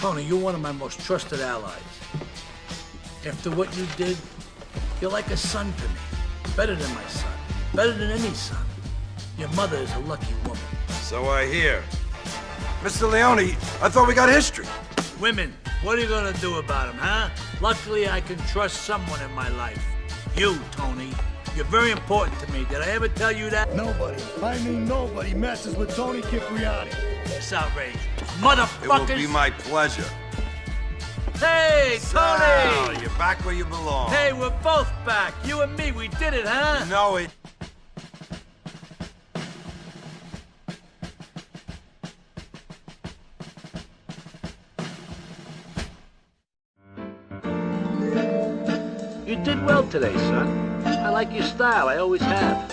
Tony, you're one of my most trusted allies. After what you did, you're like a son to me. Better than my son. Better than any son. Your mother is a lucky woman. So I hear. Mr. Leone, I thought we got history. Women, what are you gonna do about them, huh? Luckily, I can trust someone in my life. You, Tony. You're very important to me. Did I ever tell you that? Nobody, I mean nobody, messes with Tony Cipriani. It's outrageous. Motherfuckers! It will be my pleasure. Hey, Tony! So, you're back where you belong. Hey, we're both back. You and me, we did it, huh? You know it. You did well today, son. I like your style. I always have.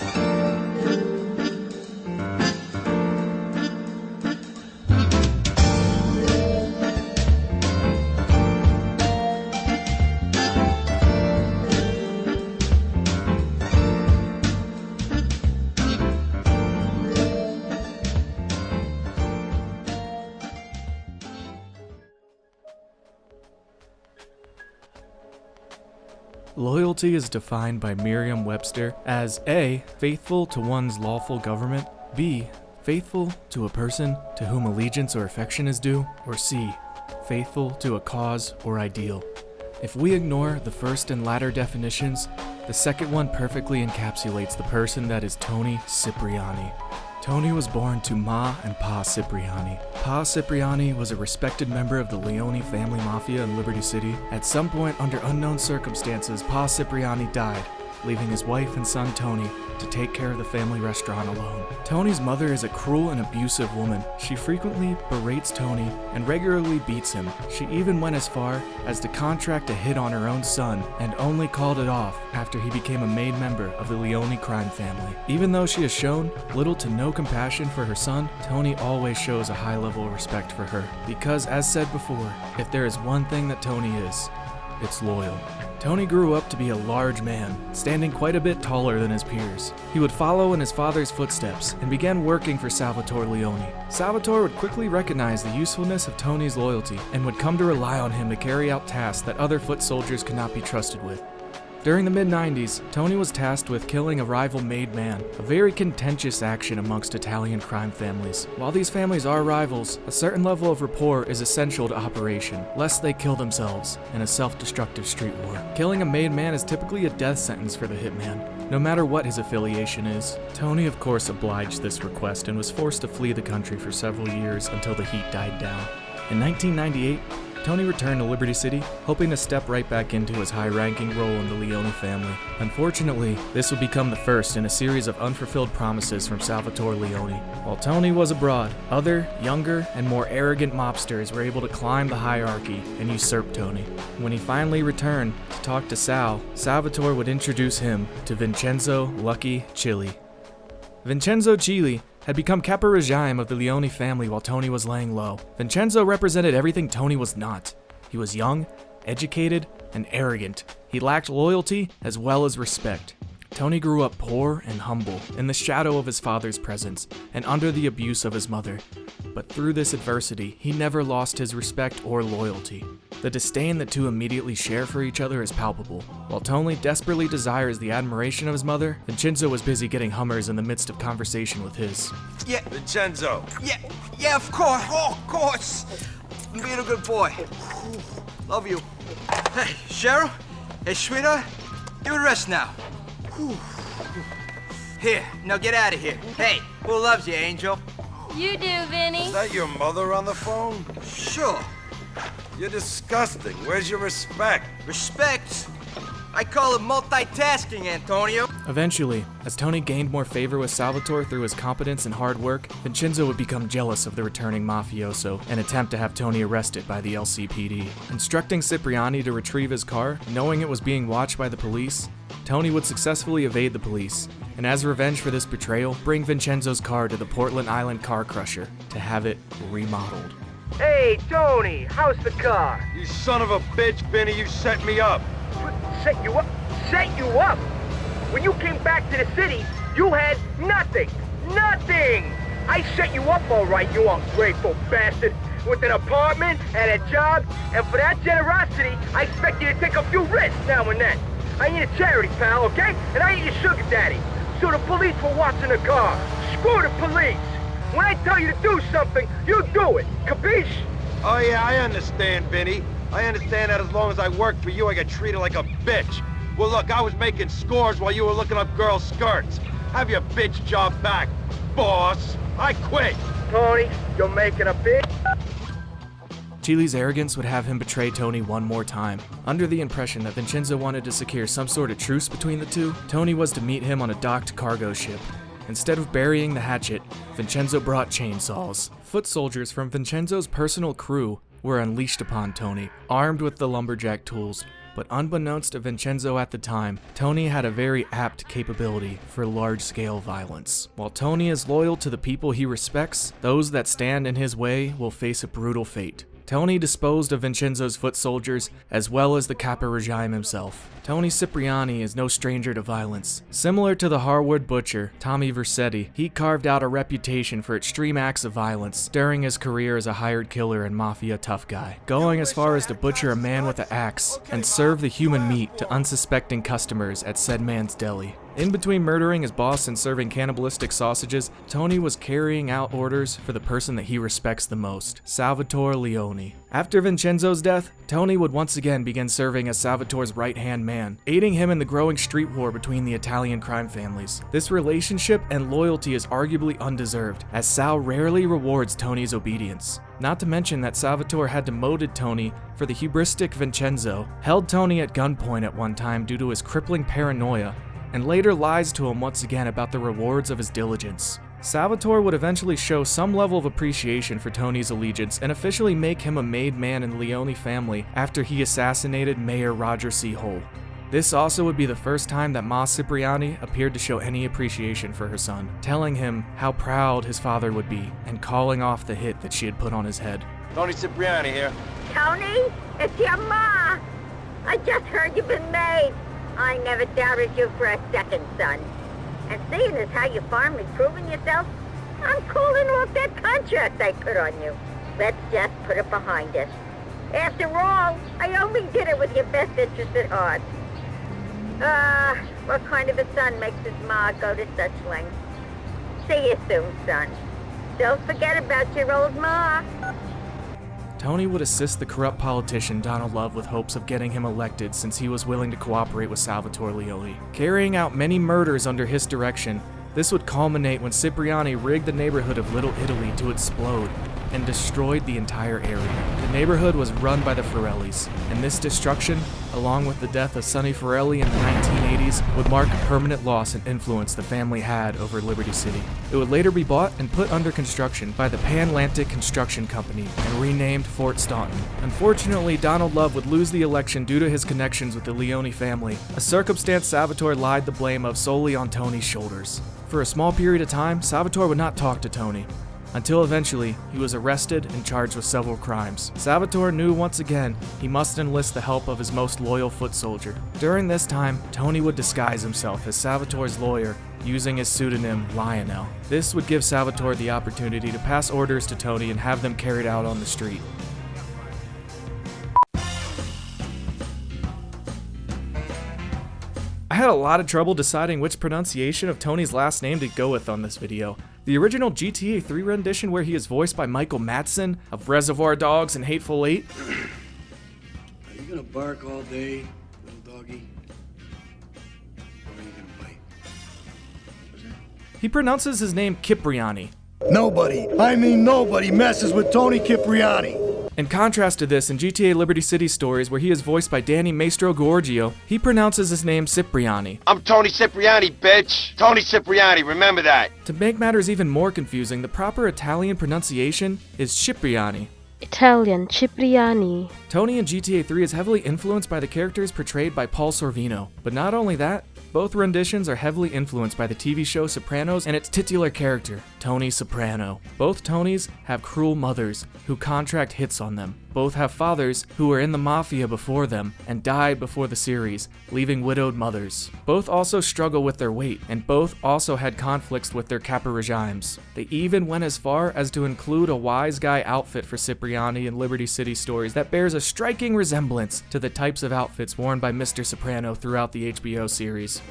Loyalty is defined by Merriam-Webster as A. Faithful to one's lawful government, B. Faithful to a person to whom allegiance or affection is due, or C. Faithful to a cause or ideal. If we ignore the first and latter definitions, the second one perfectly encapsulates the person that is Tony Cipriani. Tony was born to Ma and Pa Cipriani. Pa Cipriani was a respected member of the Leone family mafia in Liberty City. At some point, under unknown circumstances, Pa Cipriani died, leaving his wife and son Tony to take care of the family restaurant alone. Tony's mother is a cruel and abusive woman. She frequently berates Tony and regularly beats him. She even went as far as to contract a hit on her own son and only called it off after he became a made member of the Leone crime family. Even though she has shown little to no compassion for her son, Tony always shows a high level of respect for her. Because, as said before, if there is one thing that Tony is, it's loyal. Tony grew up to be a large man, standing quite a bit taller than his peers. He would follow in his father's footsteps and began working for Salvatore Leone. Salvatore would quickly recognize the usefulness of Tony's loyalty and would come to rely on him to carry out tasks that other foot soldiers could not be trusted with. During the mid-90s, Tony was tasked with killing a rival made man, a very contentious action amongst Italian crime families. While these families are rivals, a certain level of rapport is essential to operation, lest they kill themselves in a self-destructive street war. Killing a made man is typically a death sentence for the hitman, no matter what his affiliation is. Tony of course obliged this request and was forced to flee the country for several years until the heat died down. In 1998, Tony returned to Liberty City, hoping to step right back into his high-ranking role in the Leone family. Unfortunately, this would become the first in a series of unfulfilled promises from Salvatore Leone. While Tony was abroad, other, younger, and more arrogant mobsters were able to climb the hierarchy and usurp Tony. When he finally returned to talk to Sal, Salvatore would introduce him to Vincenzo Lucky Chili. Vincenzo Chili had become caporegime of the Leone family while Tony was laying low. Vincenzo represented everything Tony was not. He was young, educated, and arrogant. He lacked loyalty as well as respect. Tony grew up poor and humble, in the shadow of his father's presence, and under the abuse of his mother. But through this adversity, he never lost his respect or loyalty. The disdain the two immediately share for each other is palpable. While Tony desperately desires the admiration of his mother, Vincenzo was busy getting Hummers in the midst of conversation with his. Yeah. Vincenzo. Yeah, of course. Oh, of course. I'm being a good boy. Love you. Hey, Cheryl. Hey, sweetheart. You rest now. Here, now get out of here. Hey, who loves you, Angel? You do, Vinny. Is that your mother on the phone? Sure. You're disgusting. Where's your respect? Respect? I call it multitasking, Antonio. Eventually, as Tony gained more favor with Salvatore through his competence and hard work, Vincenzo would become jealous of the returning mafioso and attempt to have Tony arrested by the LCPD. Instructing Cipriani to retrieve his car, knowing it was being watched by the police, Tony would successfully evade the police, and as revenge for this betrayal, bring Vincenzo's car to the Portland Island Car Crusher to have it remodeled. Hey, Tony, how's the car? You son of a bitch, Vinny, you set me up. Set you up? Set you up? When you came back to the city, you had nothing. Nothing! I set you up all right, you ungrateful bastard. with an apartment and a job, and for that generosity, I expect you to take a few risks now and then. I ain't a charity, pal, okay? And I ain't your sugar daddy. So the police were watching the car. Screw the police. When I tell you to do something, you do it. Capiche? Oh yeah, I understand, Vinny. I understand that as long as I work for you, I get treated like a bitch. Well look, I was making scores while you were looking up girls' skirts. Have your bitch job back, boss. I quit. Tony, you're making a big... Chili's arrogance would have him betray Tony one more time. Under the impression that Vincenzo wanted to secure some sort of truce between the two, Tony was to meet him on a docked cargo ship. Instead of burying the hatchet, Vincenzo brought chainsaws. Foot soldiers from Vincenzo's personal crew were unleashed upon Tony, armed with the lumberjack tools. But unbeknownst to Vincenzo at the time, Tony had a very apt capability for large-scale violence. While Tony is loyal to the people he respects, those that stand in his way will face a brutal fate. Tony disposed of Vincenzo's foot soldiers, as well as the Kappa regime himself. Tony Cipriani is no stranger to violence. Similar to the Harwood butcher, Tommy Vercetti, he carved out a reputation for extreme acts of violence during his career as a hired killer and mafia tough guy, going as far as to butcher a man with an axe and serve the human meat to unsuspecting customers at said man's deli. In between murdering his boss and serving cannibalistic sausages, Tony was carrying out orders for the person that he respects the most, Salvatore Leone. After Vincenzo's death, Tony would once again begin serving as Salvatore's right-hand man, aiding him in the growing street war between the Italian crime families. This relationship and loyalty is arguably undeserved, as Sal rarely rewards Tony's obedience. Not to mention that Salvatore had demoted Tony for the hubristic Vincenzo, held Tony at gunpoint at one time due to his crippling paranoia, and later lies to him once again about the rewards of his diligence. Salvatore would eventually show some level of appreciation for Tony's allegiance and officially make him a made man in the Leone family after he assassinated Mayor Roger C. Hull. This also would be the first time that Ma Cipriani appeared to show any appreciation for her son, telling him how proud his father would be and calling off the hit that she had put on his head. Tony Cipriani here. Tony, it's your Ma. I just heard you've been made. I never doubted you for a second, son. And seeing as how you're finally proving yourself, I'm calling off that contract I put on you. Let's just put it behind us. After all, I only did it with your best interest at heart. What kind of a son makes his ma go to such lengths? See you soon, son. Don't forget about your old ma. Tony would assist the corrupt politician Donald Love with hopes of getting him elected since he was willing to cooperate with Salvatore Leone. Carrying out many murders under his direction, this would culminate when Cipriani rigged the neighborhood of Little Italy to explode and destroyed the entire area. The neighborhood was run by the Forellis, and this destruction, along with the death of Sonny Forelli in the 1980s, would mark a permanent loss in influence the family had over Liberty City. It would later be bought and put under construction by the Pan-Atlantic Construction Company and renamed Fort Staunton. Unfortunately, Donald Love would lose the election due to his connections with the Leone family, a circumstance Salvatore lied the blame of solely on Tony's shoulders. For a small period of time, Salvatore would not talk to Tony, until eventually he was arrested and charged with several crimes. Salvatore knew once again he must enlist the help of his most loyal foot soldier. During this time, Tony would disguise himself as Salvatore's lawyer using his pseudonym Lionel. This would give Salvatore the opportunity to pass orders to Tony and have them carried out on the street. I had a lot of trouble deciding which pronunciation of Tony's last name to go with on this video. The original GTA 3 rendition where he is voiced by Michael Madsen of Reservoir Dogs and Hateful Eight. Are you gonna bark all day, little doggy? Or are you gonna bite? What's that? He pronounces his name Cipriani. Nobody, I mean nobody, messes with Tony Cipriani. In contrast to this, in GTA Liberty City Stories, where he is voiced by Danny Maestro Giorgio, he pronounces his name Cipriani. I'm Tony Cipriani, bitch. Tony Cipriani, remember that. To make matters even more confusing, the proper Italian pronunciation is Cipriani. Italian, Cipriani. Tony in GTA 3 is heavily influenced by the characters portrayed by Paul Sorvino. But not only that, both renditions are heavily influenced by the TV show Sopranos and its titular character, Tony Soprano. Both Tonys have cruel mothers who contract hits on them. Both have fathers who were in the mafia before them and died before the series, leaving widowed mothers. Both also struggle with their weight, and both also had conflicts with their Kappa regimes. They even went as far as to include a wise guy outfit for Cipriani in Liberty City Stories that bears a striking resemblance to the types of outfits worn by Mr. Soprano throughout the HBO series.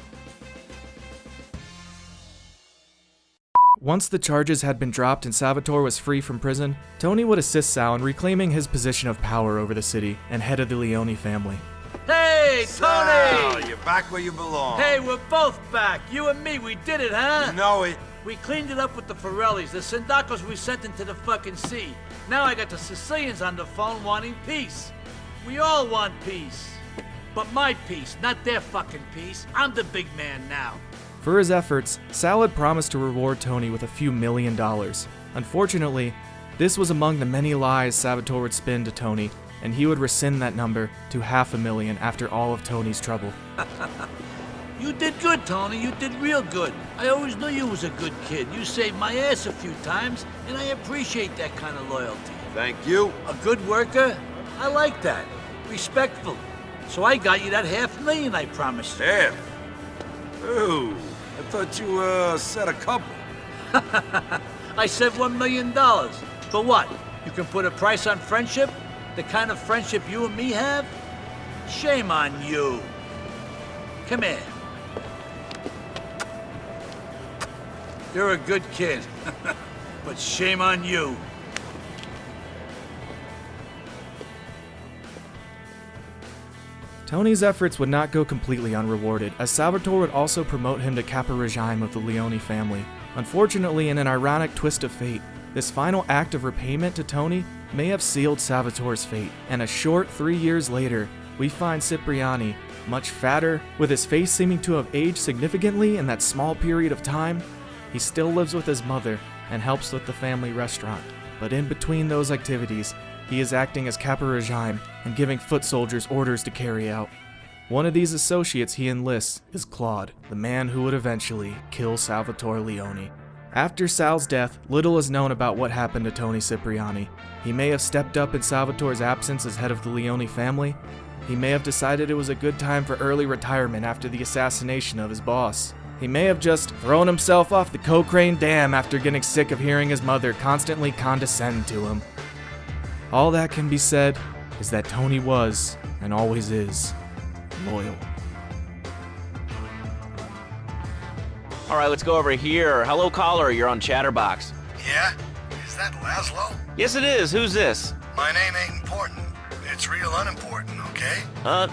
Once the charges had been dropped and Salvatore was free from prison, Tony would assist Sal in reclaiming his position of power over the city and head of the Leone family. Hey, Sal, Tony! you're back where you belong. Hey, we're both back. You and me, we did it, huh? You know it. We cleaned it up with the Forellis, the Sindacos we sent into the fucking sea. Now I got the Sicilians on the phone wanting peace. We all want peace. But my peace, not their fucking peace. I'm the big man now. For his efforts, Sal had promised to reward Tony with a few $1 million. Unfortunately, this was among the many lies Salvatore would spin to Tony, and he would rescind that number to $500,000 after all of Tony's trouble. You did good, Tony. You did real good. I always knew you was a good kid. You saved my ass a few times, and I appreciate that kind of loyalty. Thank you. A good worker? I like that. Respectful. So I got you that $500,000 I promised you. Half? Ooh, I thought you, said a couple. I said $1 million. For what? You can put a price on friendship? The kind of friendship you and me have? Shame on you. Come here. You're a good kid, but shame on you. Tony's efforts would not go completely unrewarded, as Salvatore would also promote him to Kappa regime of the Leone family. Unfortunately, in an ironic twist of fate, this final act of repayment to Tony may have sealed Salvatore's fate, and a short 3 years later, we find Cipriani, much fatter, with his face seeming to have aged significantly in that small period of time. He still lives with his mother and helps with the family restaurant, but in between those activities, he is acting as Kappa regime and giving foot soldiers orders to carry out. One of these associates he enlists is Claude, the man who would eventually kill Salvatore Leone. After Sal's death, little is known about what happened to Tony Cipriani. He may have stepped up in Salvatore's absence as head of the Leone family. He may have decided it was a good time for early retirement after the assassination of his boss. He may have just thrown himself off the Cochrane Dam after getting sick of hearing his mother constantly condescend to him. All that can be said is that Tony was, and always is, loyal. All right, let's go over here. Hello, caller. You're on Chatterbox. Yeah? Is that Laszlo? Yes, it is. Who's this? My name ain't important. It's real unimportant, okay?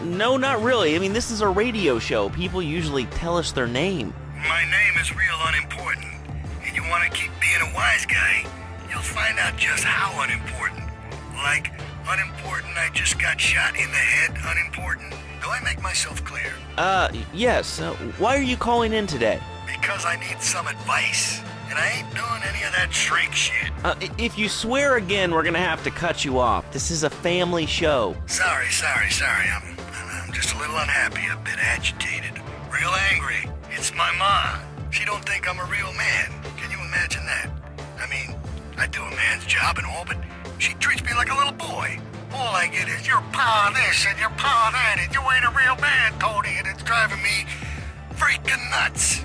No, not really. I mean, this is a radio show. People usually tell us their name. My name is real unimportant. And you want to keep being a wise guy, you'll find out just how unimportant. Like, unimportant, I just got shot in the head, unimportant. Do I make myself clear? Yes. Why are you calling in today? Because I need some advice. And I ain't doing any of that shrink shit. If you swear again, we're gonna have to cut you off. This is a family show. Sorry. I'm just a little unhappy, a bit agitated. Real angry. It's my ma. She don't think I'm a real man. Can you imagine that? I mean, I do a man's job and all, but she treats me like a little boy. All I get is your pa this and your pa that, and you ain't a real man, Tony, and it's driving me freaking nuts.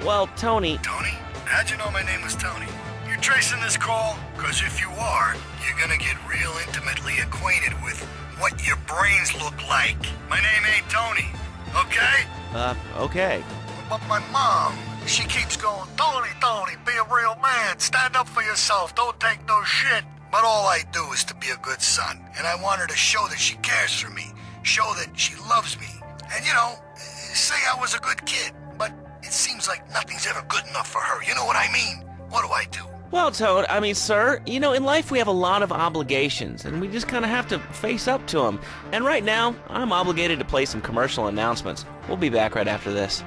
Well, Tony... Tony? How'd you know my name was Tony? You tracing this call? Because if you are, you're gonna get real intimately acquainted with what your brains look like. My name ain't Tony, okay? Okay. But my mom, she keeps going, Tony, be a real man. Stand up for yourself. Don't take no shit. But all I do is to be a good son. And I want her to show that she cares for me. Show that she loves me. And, say I was a good kid. But it seems like nothing's ever good enough for her. You know what I mean? What do I do? Well, sir, in life we have a lot of obligations, and we just kind of have to face up to them. And right now, I'm obligated to play some commercial announcements. We'll be back right after this.